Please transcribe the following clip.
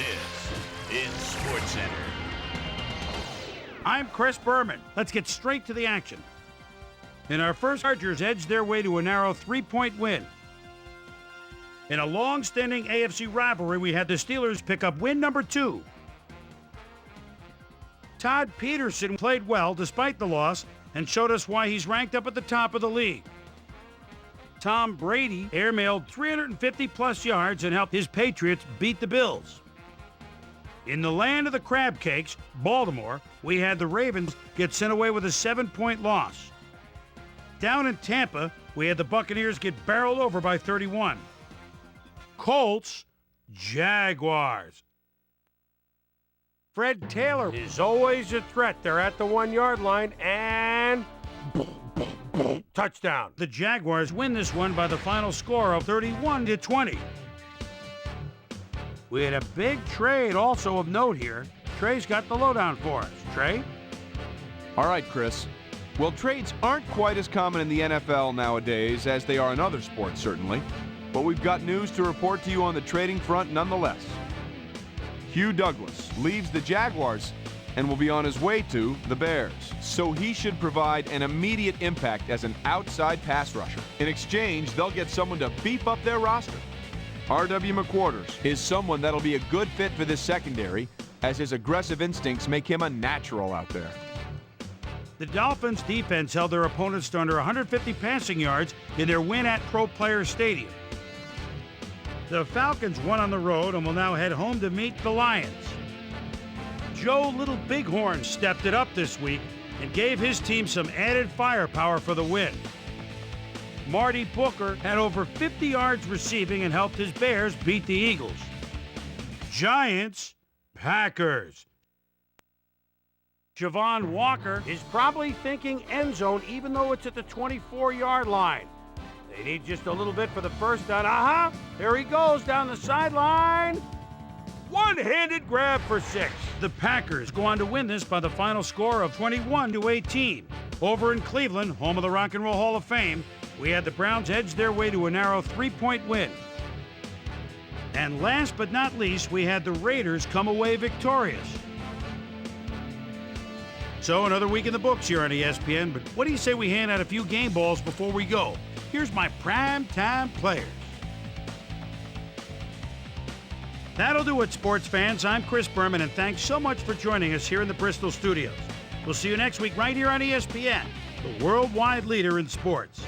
This is Sportscenter. I'm Chris Berman. Let's get straight to the action. In our first, Chargers edged their way to a narrow 3-point win. In a long-standing AFC rivalry, we had the Steelers pick up win number 2. Todd Peterson played well despite the loss and showed us why he's ranked up at the top of the league. Tom Brady airmailed 350-plus yards and helped his Patriots beat the Bills. In the land of the crab cakes, Baltimore, we had the Ravens get sent away with a 7-point loss. Down in Tampa, we had the Buccaneers get barreled over by 31. Colts, Jaguars. Fred Taylor is always a threat. They're at the 1-yard line and touchdown. The Jaguars win this one by the final score of 31-20. We had a big trade also of note here. Trey's got the lowdown for us. Trey? All right, Chris. Well, trades aren't quite as common in the NFL nowadays as they are in other sports, certainly. But we've got news to report to you on the trading front nonetheless. Hugh Douglas leaves the Jaguars and will be on his way to the Bears. So he should provide an immediate impact as an outside pass rusher. In exchange, they'll get someone to beef up their roster. R.W. McQuarters is someone that'll be a good fit for this secondary, as his aggressive instincts make him a natural out there. The Dolphins' defense held their opponents to under 150 passing yards in their win at Pro Players Stadium. The Falcons won on the road and will now head home to meet the Lions. Joe Little Bighorn stepped it up this week and gave his team some added firepower for the win. Marty Booker had over 50 yards receiving and helped his Bears beat the Eagles. Giants, Packers. Javon Walker is probably thinking end zone even though it's at the 24-yard line. They need just a little bit for the first down. There he goes down the sideline. One-handed grab for 6. The Packers go on to win this by the final score of 21-18. Over in Cleveland, home of the Rock and Roll Hall of Fame, we had the Browns edge their way to a narrow 3-point win. And last but not least, we had the Raiders come away victorious. So another week in the books here on ESPN, but what do you say we hand out a few game balls before we go? Here's my primetime players. That'll do it, sports fans. I'm Chris Berman, and thanks so much for joining us here in the Bristol studios. We'll see you next week right here on ESPN, the worldwide leader in sports.